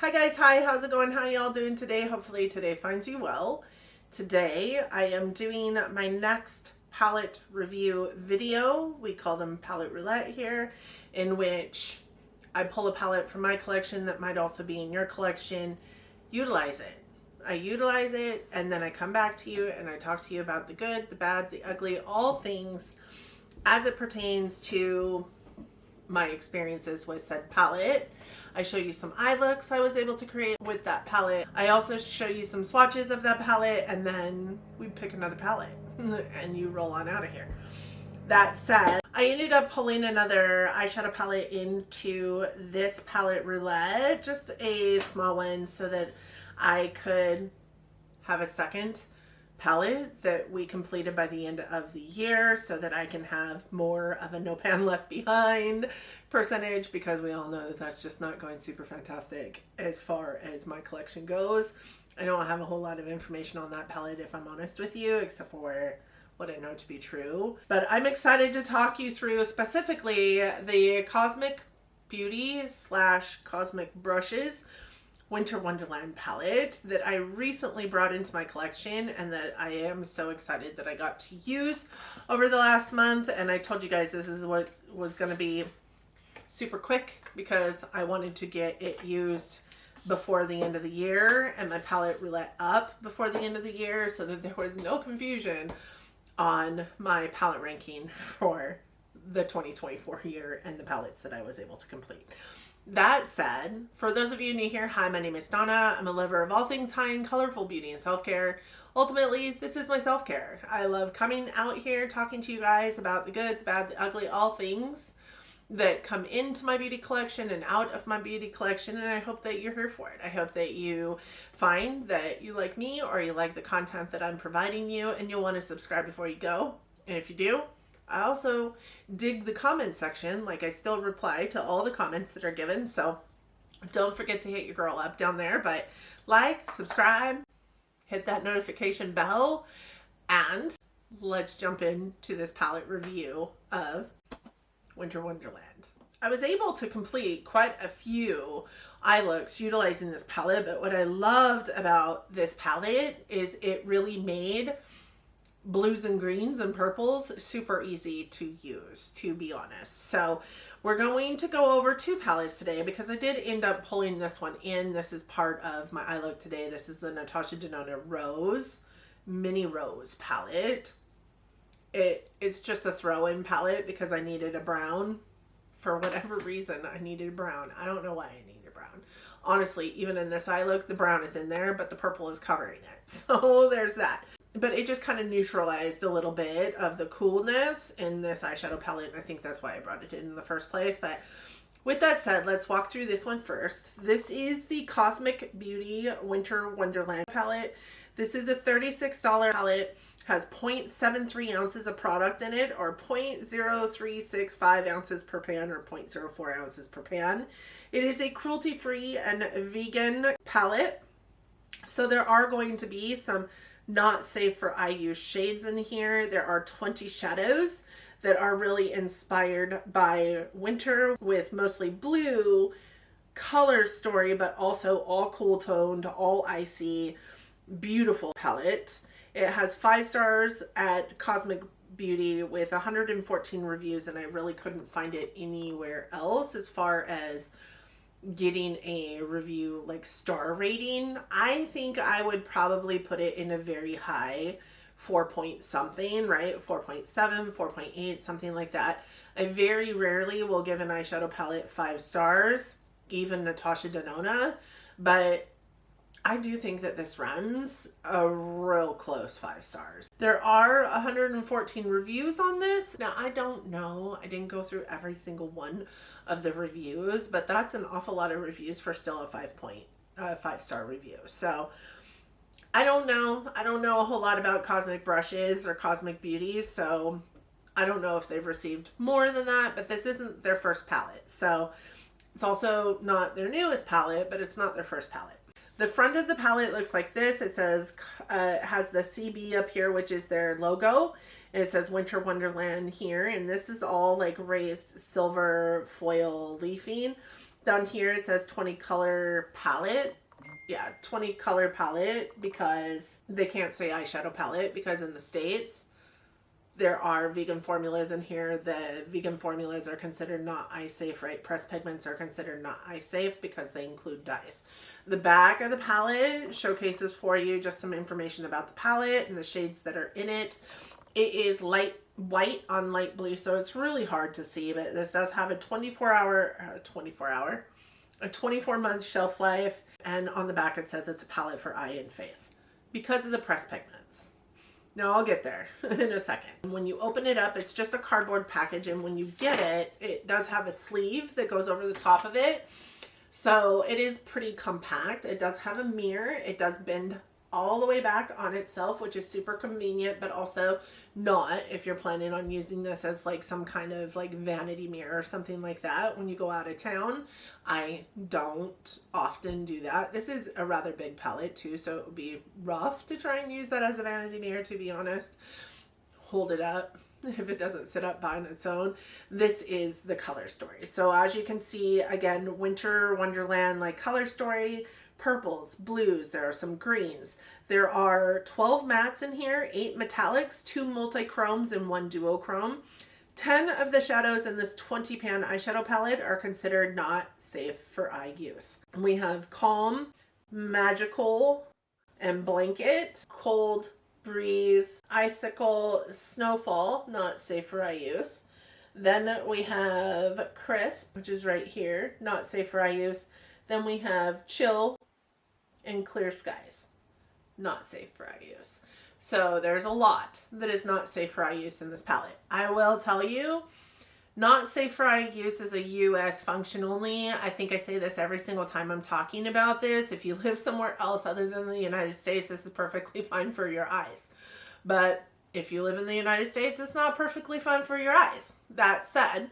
Hi guys, hi, how's it going? How y'all doing today? Hopefully today finds you well. Today I am doing my next palette review video. We call them palette roulette here, in which I pull a palette from my collection that might also be in your collection, utilize it. I utilize it and then I come back to you and I talk to you about the good, the bad, the ugly, all things as it pertains to my experiences with said palette. I show you some eye looks I was able to create with that palette. I also show you some swatches of that palette, and then we pick another palette and you roll on out of here. That said, I ended up pulling another eyeshadow palette into this palette roulette, just a small one, so that I could have a second palette that we completed by the end of the year, so that I can have more of a no pan left behind percentage, because we all know that that's just not going super fantastic as far as my collection goes. I don't have a whole lot of information on that palette, if I'm honest with you, except for what I know to be true. But I'm excited to talk you through specifically the Cosmic Beauty / Cosmic Brushes Winter Wonderland palette that I recently brought into my collection, and that I am so excited that I got to use over the last month. And I told you guys this is what was going to be super quick, because I wanted to get it used before the end of the year and my palette roulette up before the end of the year, so that there was no confusion on my palette ranking for the 2024 year and the palettes that I was able to complete. That said, for those of you new here, hi, my name is Donna. I'm a lover of all things high and colorful beauty and self-care. Ultimately, this is my self-care. I love coming out here, talking to you guys about the good, the bad, the ugly, all things that come into my beauty collection and out of my beauty collection, and I hope that you're here for it. I hope that you find that you like me, or you like the content that I'm providing you, and you'll want to subscribe before you go. And if you do, I also dig the comment section. Like, I still reply to all the comments that are given, so don't forget to hit your girl up down there. But like, subscribe, hit that notification bell, and let's jump into this palette review of Winter Wonderland. I was able to complete quite a few eye looks utilizing this palette, but what I loved about this palette is it really made blues and greens and purples super easy to use, to be honest. So we're going to go over two palettes today, because I did end up pulling this one in. This is part of my eye look today. This is the Natasha Denona Rose Mini Rose palette. It's just a throw-in palette because I needed a brown. For whatever reason, I needed a brown. I don't know why I needed a brown. Honestly, even in this eye look, the brown is in there, but the purple is covering it. So there's that. But it just kind of neutralized a little bit of the coolness in this eyeshadow palette, and I think that's why I brought it in the first place. But with that said, let's walk through this one first. This is the Cosmic Beauty Winter Wonderland palette. This is a $36 palette, has 0.73 ounces of product in it, or 0.0365 ounces per pan, or 0.04 ounces per pan. It is a cruelty-free and vegan palette, so there are going to be some not safe for eye use shades in here. There are 20 shadows that are really inspired by winter, with mostly blue color story, but also all cool toned, all icy, beautiful palette. It has 5 stars at Cosmic Beauty with 114 reviews, and I really couldn't find it anywhere else as far as getting a review like star rating. I think I would probably put it in a very high 4 point something, right? 4.7, 4.8, something like that. I very rarely will give an eyeshadow palette 5 stars, even Natasha Denona, but I do think that this runs a real close 5 stars. There are 114 reviews on this. Now, I don't know. I didn't go through every single one of the reviews, but that's an awful lot of reviews for still a 5-star review. So I don't know. I don't know a whole lot about Cosmic Brushes or Cosmic Beauties, so I don't know if they've received more than that, but this isn't their first palette. So it's also not their newest palette, but it's not their first palette. The front of the palette looks like this. It says, has the CB up here, which is their logo. And it says Winter Wonderland here. And this is all like raised silver foil leafing. Down here it says 20 color palette. Yeah, 20 color palette, because they can't say eyeshadow palette because in the States there are vegan formulas in here. The vegan formulas are considered not eye safe, right? Pressed pigments are considered not eye safe because they include dyes. The back of the palette showcases for you just some information about the palette and the shades that are in it. It is light white on light blue, so it's really hard to see, but this does have a 24-month shelf life, and on the back it says it's a palette for eye and face because of the pressed pigments. Now I'll get there in a second. When you open it up, it's just a cardboard package, and when you get it, it does have a sleeve that goes over the top of it. So it is pretty compact. It does have a mirror. It does bend all the way back on itself, which is super convenient, but also not if you're planning on using this as like some kind of like vanity mirror or something like that when you go out of town. I don't often do that. This is a rather big palette too, so it would be rough to try and use that as a vanity mirror, to be honest. Hold it up if it doesn't sit up on its own. This is the color story. So as you can see, again, Winter Wonderland like color story. Purples, blues, there are some greens. There are 12 mattes in here, 8 metallics, 2 multi-chromes, and 1 duochrome. 10 of the shadows in this 20 pan eyeshadow palette are considered not safe for eye use. We have Calm, Magical, and Blanket, Cold, Breathe, Icicle, Snowfall, not safe for eye use. Then we have Crisp, which is right here, not safe for eye use. Then we have Chill and Clear Skies, not safe for eye use. So there's a lot that is not safe for eye use in this palette. I will tell you, not safe for eye use is a US function only. I think I say this every single time I'm talking about this. If you live somewhere else other than the United States, this is perfectly fine for your eyes. But if you live in the United States, it's not perfectly fine for your eyes. That said,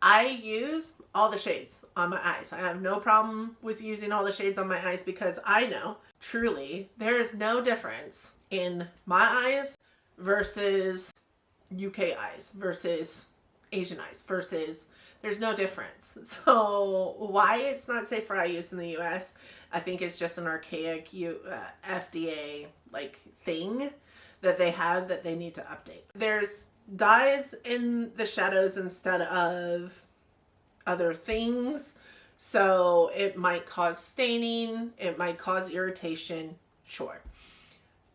I use all the shades on my eyes. I have no problem with using all the shades on my eyes because I know, truly, there is no difference in my eyes versus UK eyes versus Asian eyes versus, there's no difference. So why it's not safe for eye use in the US, I think it's just an archaic FDA like thing that they have that they need to update. There's dyes in the shadows instead of other things, so it might cause staining, it might cause irritation, sure.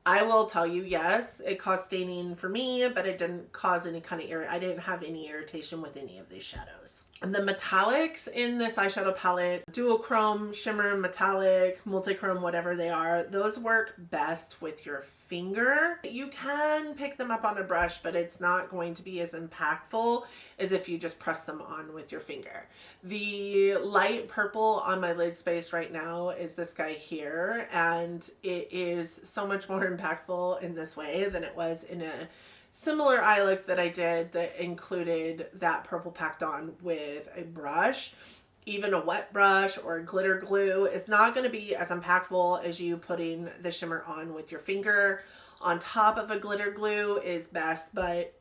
I will tell you, yes, it caused staining for me, but it didn't cause any kind of I didn't have any irritation with any of these shadows. And the metallics in this eyeshadow palette, duochrome, shimmer, metallic, multichrome, whatever they are, those work best with your finger. You can pick them up on a brush, but it's not going to be as impactful as if you just press them on with your finger. The light purple on my lid space right now is this guy here, and it is so much more impactful in this way than it was in a similar eye look that I did that included that purple packed on with a brush. Even a wet brush or glitter glue is not going to be as impactful as you putting the shimmer on with your finger. On top of a glitter glue is best, but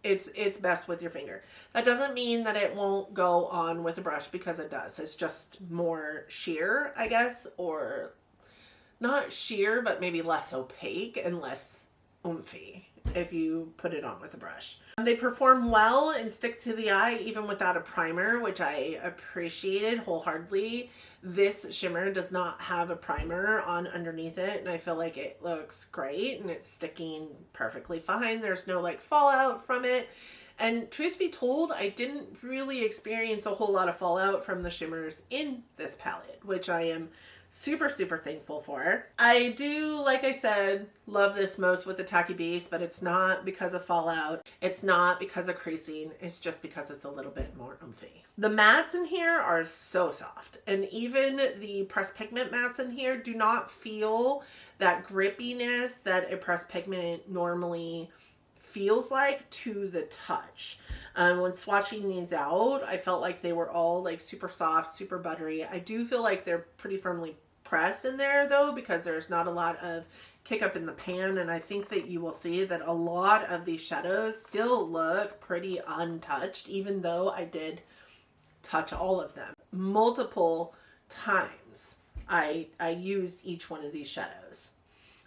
it's best with your finger. That doesn't mean that it won't go on with a brush, because it does. It's just more sheer, I guess, or not sheer, but maybe less opaque and less oomphy if you put it on with a brush. They perform well and stick to the eye even without a primer, which I appreciated wholeheartedly. This shimmer does not have a primer on underneath it, and I feel like it looks great and it's sticking perfectly fine. There's no like fallout from it. And truth be told, I didn't really experience a whole lot of fallout from the shimmers in this palette, which I am super, super thankful for. I do, like I said, love this most with the Tacky Beast, but it's not because of fallout. It's not because of creasing. It's just because it's a little bit more oomphy. The mattes in here are so soft, and even the pressed pigment mattes in here do not feel that grippiness that a pressed pigment normally feels like to the touch. When swatching these out, I felt like they were all like super soft, super buttery. I do feel like they're pretty firmly pressed in there though, because there's not a lot of kick up in the pan, and I think that you will see that a lot of these shadows still look pretty untouched, even though I did touch all of them. Multiple times I used each one of these shadows.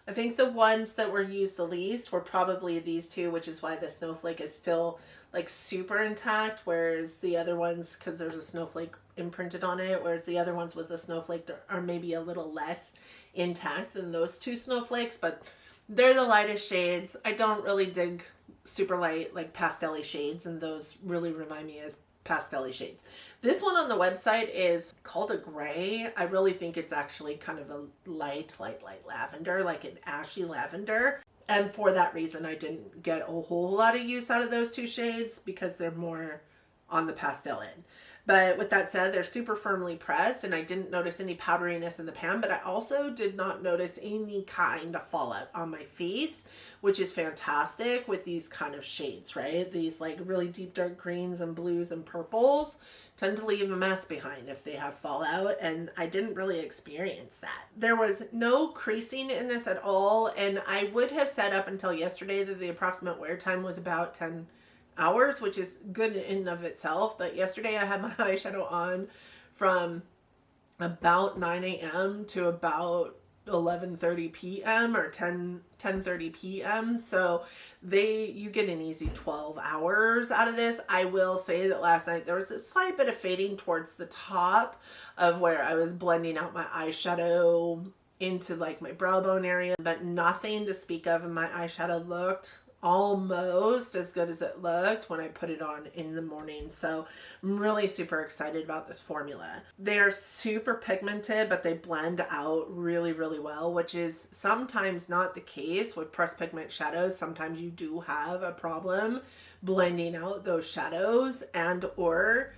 I think the ones that were used the least were probably these two, which is why the snowflake is still like super intact, whereas the other ones, because there's a snowflake imprinted on it, whereas the other ones with the snowflake are maybe a little less intact than those two snowflakes, but they're the lightest shades. I don't really dig super light like pastel-y shades, and those really remind me as pastel-y shades. This one on the website is called a gray. I really think it's actually kind of a light lavender, like an ashy lavender. And for that reason, I didn't get a whole lot of use out of those two shades because they're more on the pastel end. But with that said, they're super firmly pressed, and I didn't notice any powderiness in the pan, but I also did not notice any kind of fallout on my face, which is fantastic with these kind of shades, right? These like really deep dark greens and blues and purples tend to leave a mess behind if they have fallout, and I didn't really experience that. There was no creasing in this at all, and I would have said up until yesterday that the approximate wear time was about 10 hours, which is good in and of itself, but yesterday I had my eyeshadow on from about 9 a.m. to about 11:30 p.m. or 10:30 p.m. So you get an easy 12 hours out of this. I will say that last night there was a slight bit of fading towards the top of where I was blending out my eyeshadow into like my brow bone area, but nothing to speak of, and my eyeshadow looked almost as good as it looked when I put it on in the morning. So I'm really super excited about this formula. They are super pigmented, but they blend out really, really well, which is sometimes not the case with pressed pigment shadows. Sometimes you do have a problem blending out those shadows, and or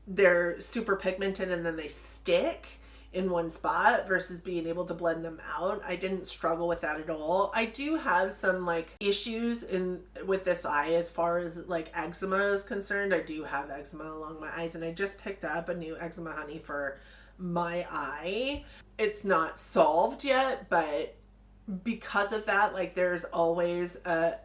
they're super pigmented and then they stick in one spot versus being able to blend them out. I didn't struggle with that at all. I do have some like issues with this eye as far as like eczema is concerned. I do have eczema along my eyes, and I just picked up a new eczema honey for my eye. It's not solved yet, but because of that, like there's always a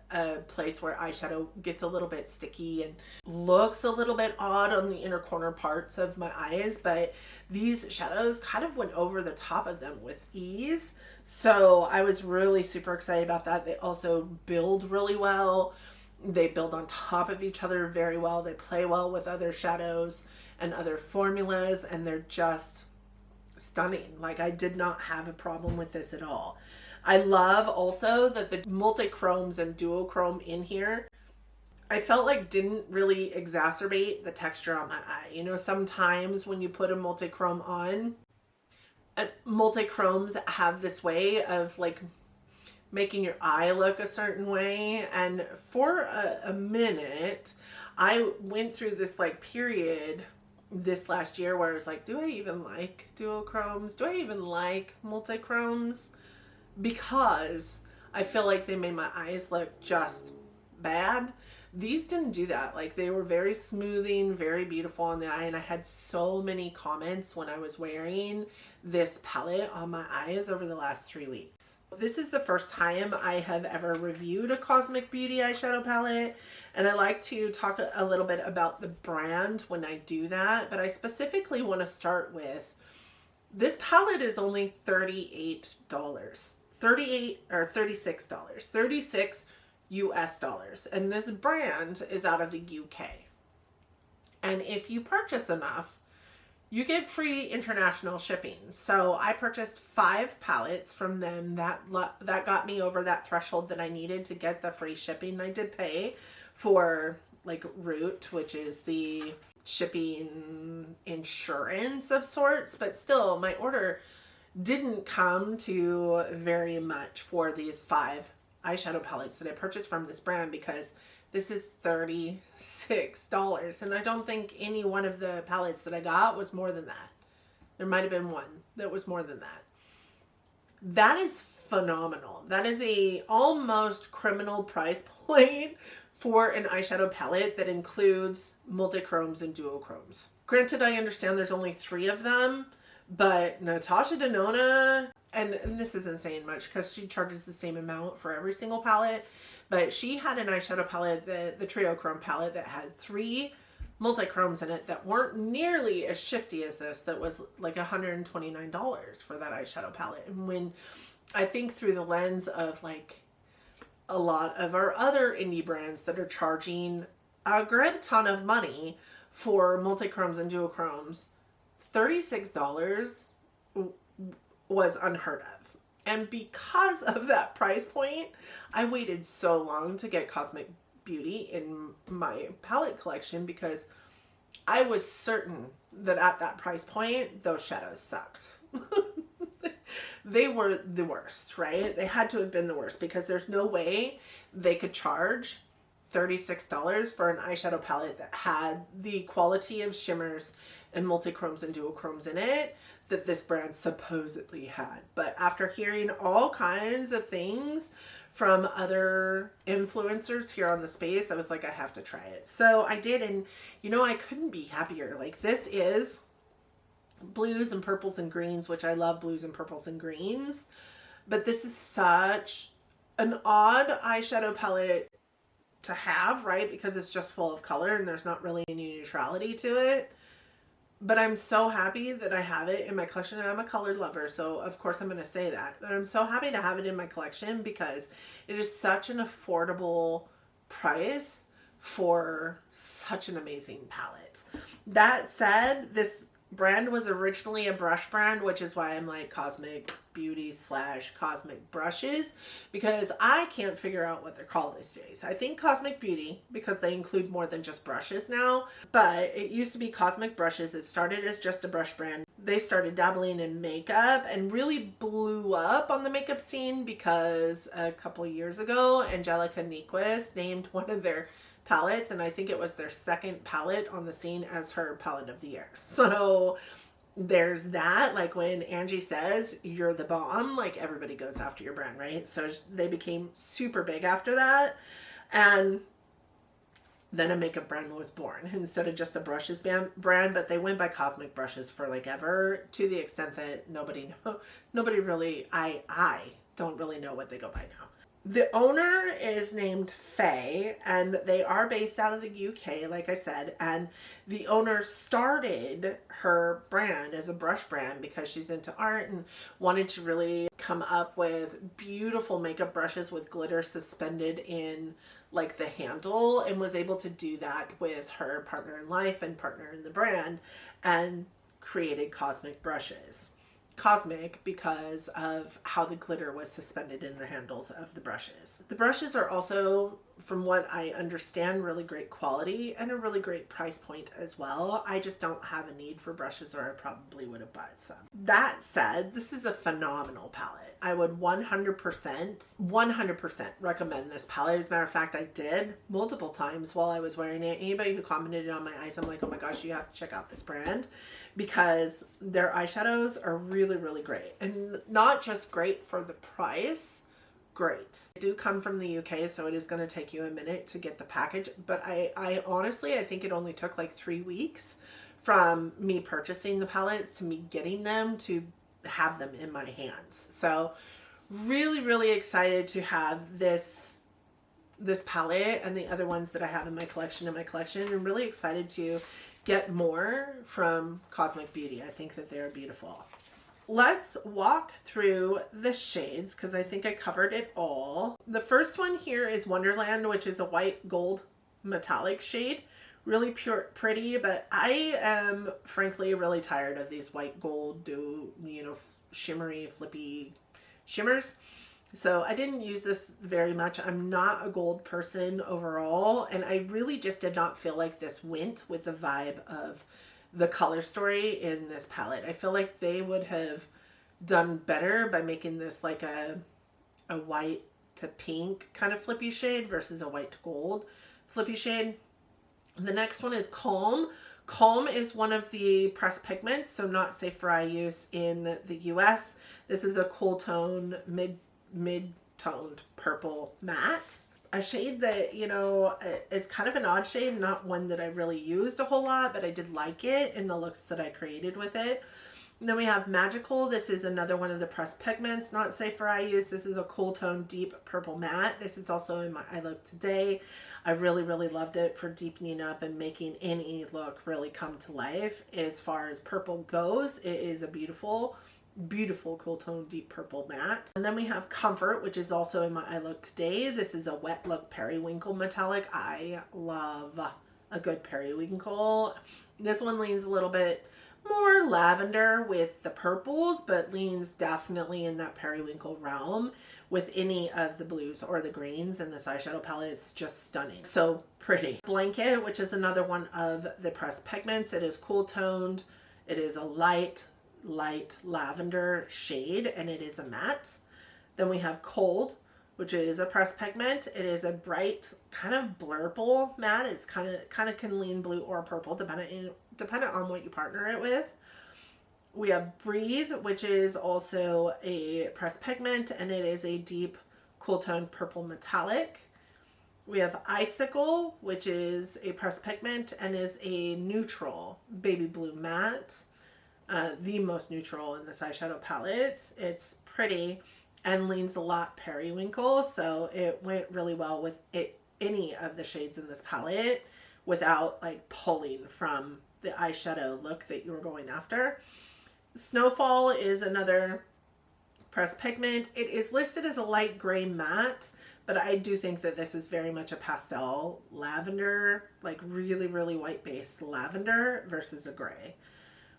place where eyeshadow gets a little bit sticky and looks a little bit odd on the inner corner parts of my eyes, but these shadows kind of went over the top of them with ease. So I was really super excited about that. They also build really well. They build on top of each other very well. They play well with other shadows and other formulas, and they're just stunning. Like I did not have a problem with this at all. I love also that the multi-chromes and duochrome in here, I felt like didn't really exacerbate the texture on my eye. You know, sometimes when you put a multi-chrome on, multi-chromes have this way of like making your eye look a certain way. And for a minute, I went through this like period this last year where I was like, do I even like duochromes? Do I even like multi-chromes? Because I feel like they made my eyes look just bad. These didn't do that. Like they were very smoothing, very beautiful on the eye, and I had so many comments when I was wearing this palette on my eyes over the last 3 weeks. This is the first time I have ever reviewed a Cosmic Beauty eyeshadow palette, and I like to talk a little bit about the brand when I do that, but I specifically want to start with this palette is only $38. $36 US, and this brand is out of the UK. And if you purchase enough, you get free international shipping. So I purchased 5 palettes from them. That got me over that threshold that I needed to get the free shipping. I did pay for like Root, which is the shipping insurance of sorts, but still my order didn't come to very much for these 5 eyeshadow palettes that I purchased from this brand, because this is $36, and I don't think any one of the palettes that I got was more than that. There might have been one that was more than that. That is phenomenal. That is a almost criminal price point for an eyeshadow palette that includes multi-chromes and duochromes. Granted, I understand there's only 3 of them, but Natasha Denona, and this isn't saying much because she charges the same amount for every single palette, but she had an eyeshadow palette, the Trio Chrome palette, that had 3 multi-chromes in it that weren't nearly as shifty as this, that was like $129 for that eyeshadow palette. And when I think through the lens of like a lot of our other indie brands that are charging a great ton of money for multi-chromes and duochromes, $36 was unheard of. And because of that price point, I waited so long to get Cosmic Beauty in my palette collection because I was certain that at that price point, those shadows sucked. They were the worst, right? They had to have been the worst because there's no way they could charge $36 for an eyeshadow palette that had the quality of shimmers and multi-chromes and duochromes in it that this brand supposedly had. But after hearing all kinds of things from other influencers here on the space, I was like, I have to try it. So I did, and you know, I couldn't be happier. Like, this is blues and purples and greens, which I love blues and purples and greens, but this is such an odd eyeshadow palette to have, right? Because it's just full of color and there's not really any neutrality to it. But I'm so happy that I have it in my collection, and I'm a color lover, so of course I'm going to say that. But I'm so happy to have it in my collection because it is such an affordable price for such an amazing palette. That said, this brand was originally a brush brand, which is why I'm like Cosmic Beauty / Cosmic Brushes, because I can't figure out what they're called these days. I think Cosmic Beauty because they include more than just brushes now, but it used to be Cosmic Brushes. It started as just a brush brand. They started dabbling in makeup and really blew up on the makeup scene because a couple years ago, Angelica Nyquist named one of their palettes, and I think it was their second palette on the scene as her palette of the year. So there's that. Like, when Angie says you're the bomb, like, everybody goes after your brand, right? So they became super big after that, and then a makeup brand was born instead of just a brushes brand. But they went by Cosmic Brushes for like ever, to the extent that nobody really, I don't really know what they go by now. The owner is named Faye, and they are based out of the UK, like I said, and the owner started her brand as a brush brand because she's into art and wanted to really come up with beautiful makeup brushes with glitter suspended in like the handle, and was able to do that with her partner in life and partner in the brand, and created Cosmic Brushes. Cosmic because of how the glitter was suspended in the handles of the brushes. The brushes are also, from what I understand, really great quality and a really great price point as well. I just don't have a need for brushes, or I probably would have bought some. That said, this is a phenomenal palette. I would 100% recommend this palette. As a matter of fact, I did multiple times while I was wearing it. Anybody who commented on my eyes, I'm like, oh my gosh, you have to check out this brand, because their eyeshadows are really, really great. And not just great for the price, great. They do come from the UK, so it is going to take you a minute to get the package. But I honestly, I think it only took like 3 weeks from me purchasing the palettes to me getting them to have them in my hands. So really, really excited to have this palette and the other ones that I have in my collection, and really excited to get more from Cosmic Beauty. I think that they're beautiful. Let's walk through the shades because I think I covered it all. The first one here is Wonderland, which is a white gold metallic shade. Really pure, pretty, but I am frankly really tired of these white gold, shimmery, flippy shimmers. So I didn't use this very much. I'm not a gold person overall, and I really just did not feel like this went with the vibe of the color story in this palette. I feel like they would have done better by making this like a white to pink kind of flippy shade versus a white to gold flippy shade. The next one is Calm. Calm is one of the pressed pigments, so not safe for eye use in the US. This is a cool tone, mid-toned purple matte. A shade that, is kind of an odd shade, not one that I really used a whole lot, but I did like it in the looks that I created with it. And then we have Magical. This is another one of the pressed pigments, not safe for eye use. This is a cool tone, deep purple matte. This is also in my eye look today. I really, really loved it for deepening up and making any look really come to life. As far as purple goes, it is a beautiful, beautiful cool tone, deep purple matte. And then we have Comfort, which is also in my eye look today. This is a wet look periwinkle metallic. I love a good periwinkle. This one leans a little bit more lavender with the purples, but leans definitely in that periwinkle realm with any of the blues or the greens. And this eyeshadow palette is just stunning. So pretty. Blanket, which is another one of the pressed pigments. It is cool toned. It is a light lavender shade, and it is a matte. Then we have Cold, which is a pressed pigment. It is a bright kind of blurple matte. It's kind of can lean blue or purple depending on what you partner it with. We have Breathe, which is also a pressed pigment, and it is a deep cool tone purple metallic. We have Icicle, which is a pressed pigment and is a neutral baby blue matte. The most neutral in this eyeshadow palette. It's pretty and leans a lot periwinkle, so it went really well with any of the shades in this palette without like pulling from the eyeshadow look that you were going after. Snowfall is another pressed pigment. It is listed as a light gray matte, but I do think that this is very much a pastel lavender, like really, really white based lavender versus a gray.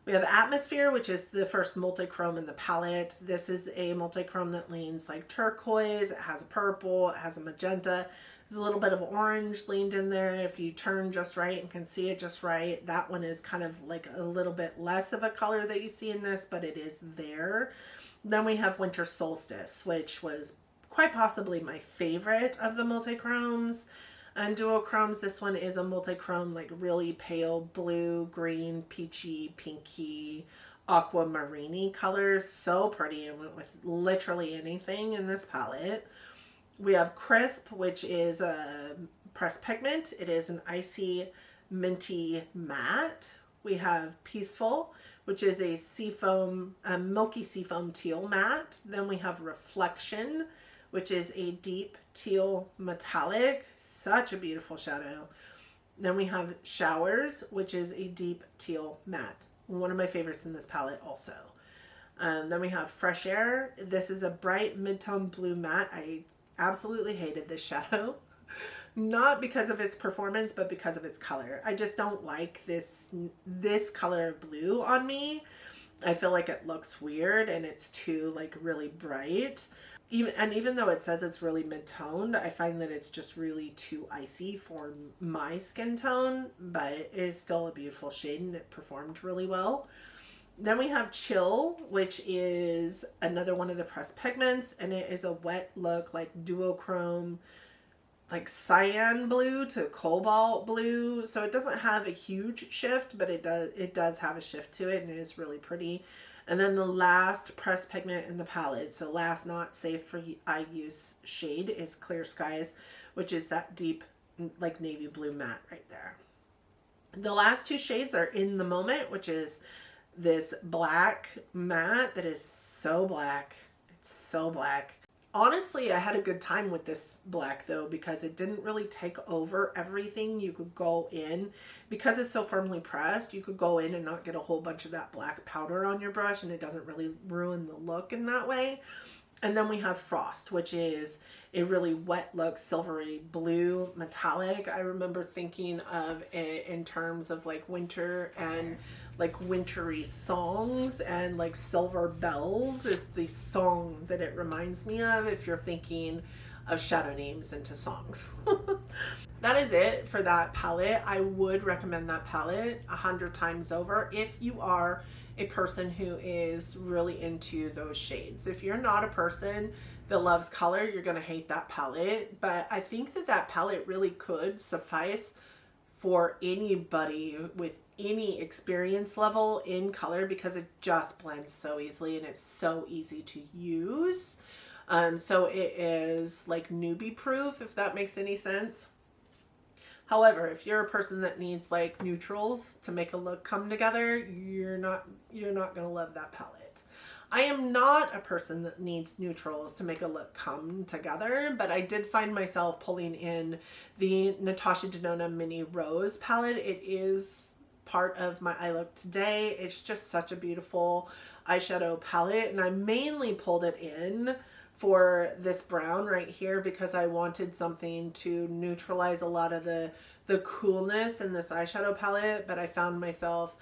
We have Atmosphere, which is the first multi-chrome in the palette. This is a multi-chrome that leans like turquoise. It has a purple, it has a magenta. There's a little bit of orange leaned in there. If you turn just right and can see it just right, that one is kind of like a little bit less of a color that you see in this, but it is there. Then we have Winter Solstice, which was quite possibly my favorite of the multi-chromes and duochromes. This one is a multi-chrome, like really pale blue, green, peachy, pinky, aquamarine colors. So pretty, and went with literally anything in this palette. We have Crisp, which is a pressed pigment. It is an icy minty matte. We have Peaceful, which is a seafoam, a milky seafoam teal matte. Then we have Reflection, which is a deep teal metallic. Such a beautiful shadow. Then we have Showers, which is a deep teal matte. One of my favorites in this palette also. Then we have Fresh Air. This is a bright mid-tone blue matte. I absolutely hated this shadow. Not because of its performance, but because of its color. I just don't like this color of blue on me. I feel like it looks weird and it's too like really bright. Even though it says it's really mid-toned, I find that it's just really too icy for my skin tone, but it is still a beautiful shade and it performed really well. Then we have Chill, which is another one of the pressed pigments, and it is a wet look, like duochrome, like cyan blue to cobalt blue. So it doesn't have a huge shift, but it does have a shift to it, and it is really pretty. And then the last pressed pigment in the palette, so last not safe for eye use shade, is Clear Skies, which is that deep like navy blue matte right there. The last two shades are In the Moment, which is this black matte that is so black. It's so black. Honestly, I had a good time with this black though, because it didn't really take over everything. You could go in, because it's so firmly pressed, you could go in and not get a whole bunch of that black powder on your brush, and it doesn't really ruin the look in that way. And then we have Frost, which is a really wet look, silvery blue metallic. I remember thinking of it in terms of like winter and like wintry songs, and like Silver Bells is the song that it reminds me of if you're thinking of shadow names into songs. That is it for that palette. I would recommend that palette 100 times over if you are a person who is really into those shades. If you're not a person that loves color, you're gonna hate that palette, but I think that that palette really could suffice for anybody with any experience level in color, because it just blends so easily and it's so easy to use. So it is like newbie proof, if that makes any sense. However, if you're a person that needs like neutrals to make a look come together, you're not gonna love that palette. I am not a person that needs neutrals to make a look come together, but I did find myself pulling in the Natasha Denona Mini Rose palette. It is part of my eye look today. It's just such a beautiful eyeshadow palette, and I mainly pulled it in for this brown right here because I wanted something to neutralize a lot of the coolness in this eyeshadow palette, but I found myself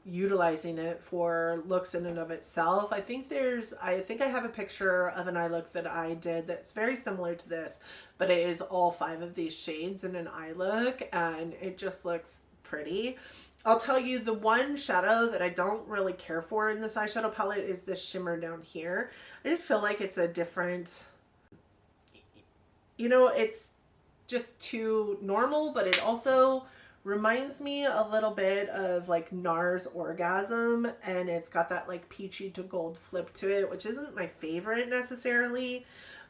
utilizing it for looks in and of itself. I think I have a picture of an eye look that I did that's very similar to this, but it is all 5 of these shades in an eye look, and it just looks pretty. I'll tell you, the one shadow that I don't really care for in this eyeshadow palette is this shimmer down here. I just feel like it's a different, you know, it's just too normal, but it also reminds me a little bit of like NARS Orgasm, and it's got that like peachy to gold flip to it, which isn't my favorite necessarily,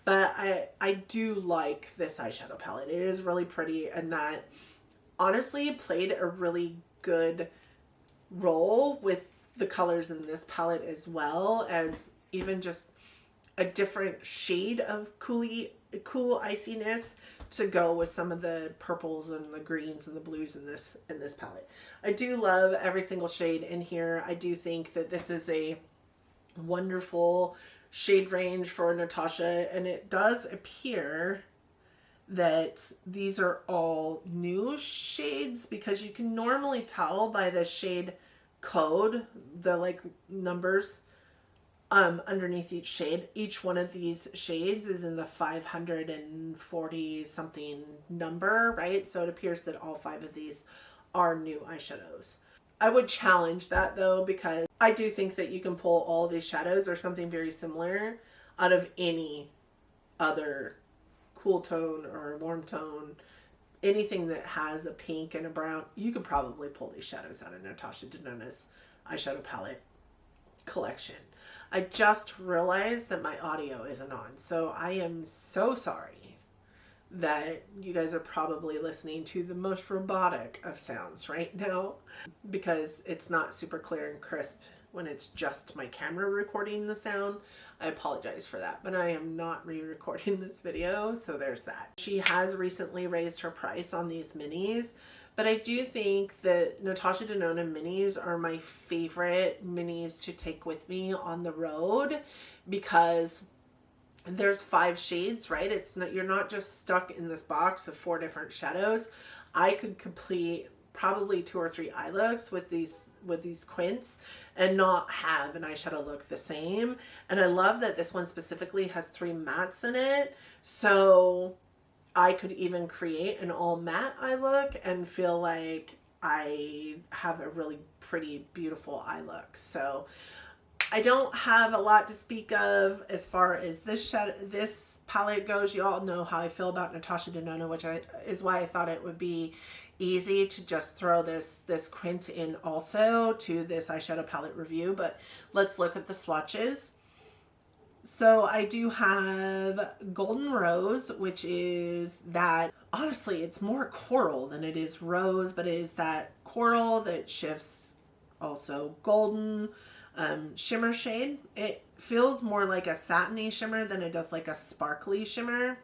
but I do like this eyeshadow palette. It is really pretty, and that honestly played a really good role with the colors in this palette, as well as even just a different shade of cool iciness to go with some of the purples and the greens and the blues in this palette. I do love every single shade in here. I do think that this is a wonderful shade range for Natasha, and it does appear that these are all new shades, because you can normally tell by the shade code, the like numbers underneath each shade. Each one of these shades is in the 540 something number, right? So it appears that all 5 of these are new eyeshadows. I would challenge that though, because I do think that you can pull all these shadows or something very similar out of any other cool tone or warm tone. Anything that has a pink and a brown, you could probably pull these shadows out of Natasha Denona's eyeshadow palette collection. I just realized that my audio isn't on, so I am so sorry that you guys are probably listening to the most robotic of sounds right now, because it's not super clear and crisp when it's just my camera recording the sound. I apologize for that, but I am not re-recording this video, so there's that. She has recently raised her price on these minis, but I do think that Natasha Denona minis are my favorite minis to take with me on the road, because there's 5 shades, right? It's not, you're not just stuck in this box of 4 different shadows. I could complete probably 2 or 3 eye looks with these quints and not have an eyeshadow look the same. And I love that this one specifically has 3 mattes in it, so I could even create an all matte eye look and feel like I have a really pretty, beautiful eye look. So I don't have a lot to speak of as far as this palette goes. You all know how I feel about Natasha Denona, which is why I thought it would be easy to just throw this quint in also to this eyeshadow palette review. But let's look at the swatches. So I do have Golden Rose, which is that, honestly, it's more coral than it is rose, but it is that coral that shifts also golden shimmer shade. It feels more like a satiny shimmer than it does like a sparkly shimmer.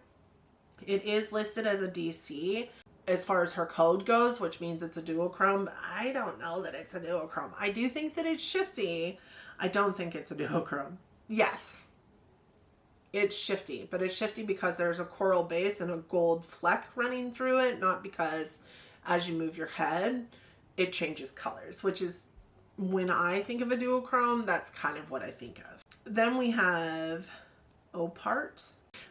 It is listed as a DC as far as her code goes, which means it's a duochrome. I don't know that it's a duochrome. I do think that it's shifty. I don't think it's a duochrome. Yes, it's shifty, but it's shifty because there's a coral base and a gold fleck running through it, not because as you move your head, it changes colors, which is, when I think of a duochrome, that's kind of what I think of. Then we have Opart.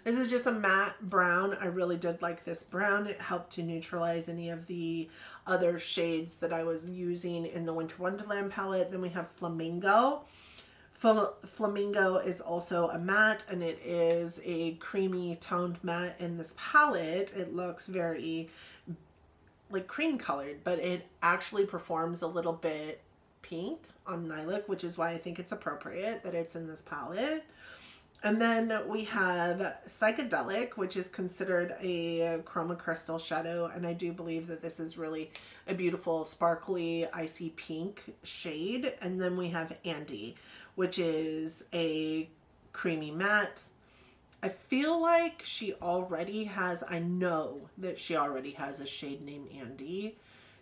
This is just a matte brown. I really did like this brown. It helped to neutralize any of the other shades that I was using in the Winter Wonderland palette. Then we have Flamingo. Flamingo is also a matte, and it is a creamy toned matte in this palette. It looks very like cream colored, but it actually performs a little bit pink on an eye look, which is why I think it's appropriate that it's in this palette. And then we have Psychedelic, which is considered a chroma crystal shadow. And I do believe that this is really a beautiful, sparkly, icy pink shade. And then we have Andy, which is a creamy matte. I feel like she already has, I know that she already has a shade named Andy.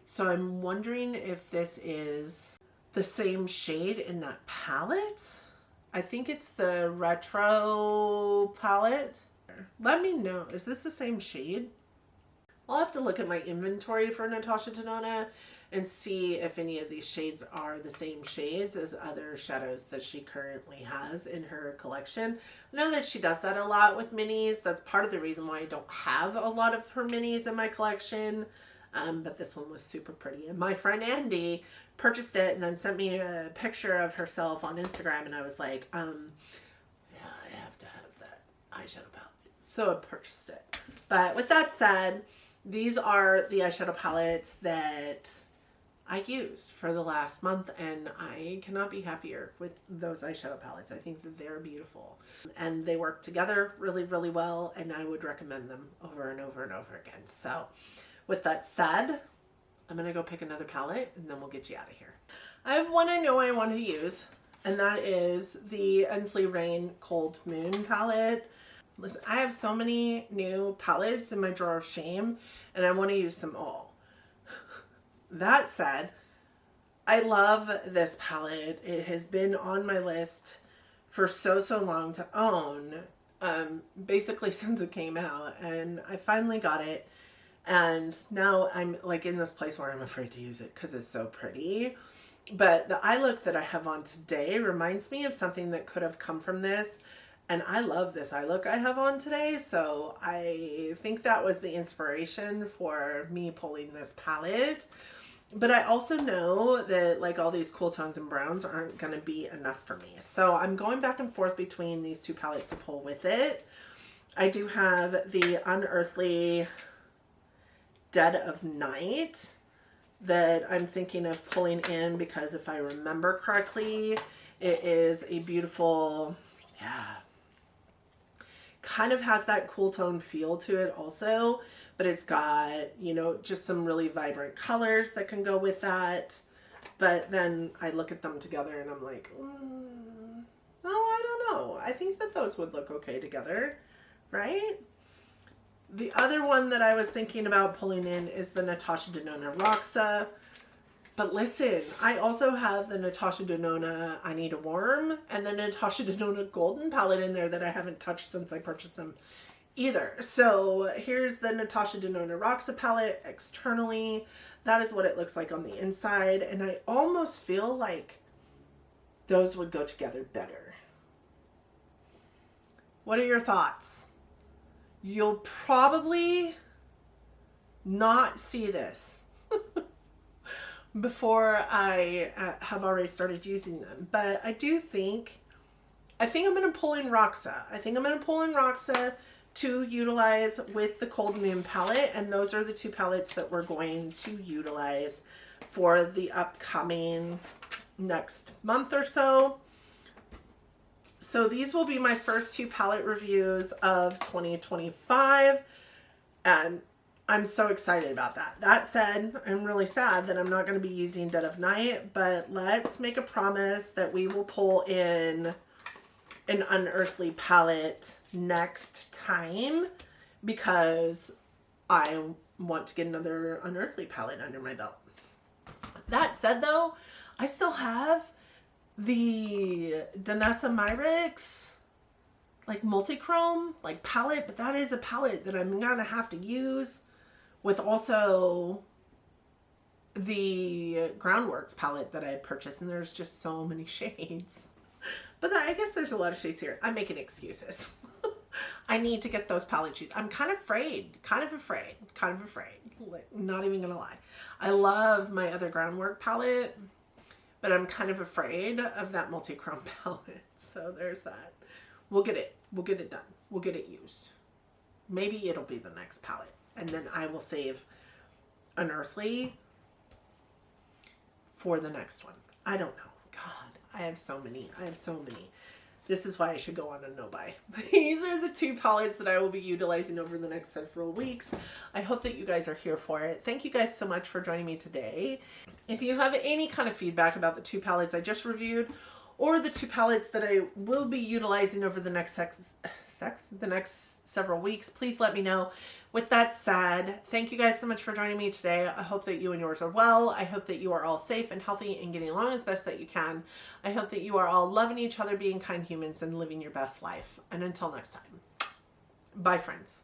So I'm wondering if this is the same shade in that palette. I think it's the retro palette. Let me know. Is this the same shade? I'll have to look at my inventory for Natasha Denona and see if any of these shades are the same shades as other shadows that she currently has in her collection. I know that she does that a lot with minis. That's part of the reason why I don't have a lot of her minis in my collection. But this one was super pretty. And my friend Andy purchased it and then sent me a picture of herself on Instagram, and I was like, yeah, I have to have that eyeshadow palette. So I purchased it. But with that said, these are the eyeshadow palettes that I used for the last month, and I cannot be happier with those eyeshadow palettes. I think that they're beautiful and they work together really, really well, and I would recommend them over and over and over again. So with that said, I'm going to go pick another palette and then we'll get you out of here. I have one I know I want to use, and that is the Ensley Rain Cold Moon palette. Listen, I have so many new palettes in my drawer of shame, and I want to use them all. That said, I love this palette. It has been on my list for so long to own, basically since it came out, and I finally got it. And now I'm like in this place where I'm afraid to use it because it's so pretty. But the eye look that I have on today reminds me of something that could have come from this. And I love this eye look I have on today. So I think that was the inspiration for me pulling this palette. But I also know that like all these cool tones and browns aren't going to be enough for me. So I'm going back and forth between these two palettes to pull with it. I do have the Unearthly Dead of Night that I'm thinking of pulling in because if I remember correctly, it is a beautiful, yeah, kind of has that cool tone feel to it also, but it's got, you know, just some really vibrant colors that can go with that. But then I look at them together and I'm like, no, I don't know. I think that those would look okay together, right? The other one that I was thinking about pulling in is the Natasha Denona Roxa. But listen, I also have the Natasha Denona I Need a Worm and the Natasha Denona Golden palette in there that I haven't touched since I purchased them either. So here's the Natasha Denona Roxa palette externally. That is what it looks like on the inside. And I almost feel like those would go together better. What are your thoughts? You'll probably not see this before I have already started using them. But I think I'm going to pull in Roxa. I think I'm going to pull in Roxa to utilize with the Cold Moon palette. And those are the two palettes that we're going to utilize for the upcoming next month or so. So these will be my first two palette reviews of 2025, and I'm so excited about that. That said, I'm really sad that I'm not going to be using Dead of Night, but let's make a promise that we will pull in an Unearthly palette next time because I want to get another Unearthly palette under my belt. That said though, I still have the Danessa Myrix like multi-chrome like palette, but that is a palette that I'm gonna have to use with also the Groundworks palette that I purchased, and there's just so many shades. But I guess there's a lot of shades here. I'm making excuses. I need to get those palette sheets. I'm kind of afraid, like, not even gonna lie. I love my other Groundwork palette, but I'm kind of afraid of that multi-chrome palette. So there's that. We'll get it done. We'll get it used. Maybe it'll be the next palette. And then I will save Unearthly for the next one. I don't know. God, I have so many. this is why I should go on a no-buy. These are the 2 palettes that I will be utilizing over the next several weeks. I hope that you guys are here for it. Thank you guys so much for joining me today. If you have any kind of feedback about the 2 palettes I just reviewed, or the 2 palettes that I will be utilizing over the next several weeks, please let me know. With that said, thank you guys so much for joining me today. I hope that you and yours are well. I hope that you are all safe and healthy and getting along as best that you can. I hope that you are all loving each other, being kind humans, and living your best life. And until next time, bye friends.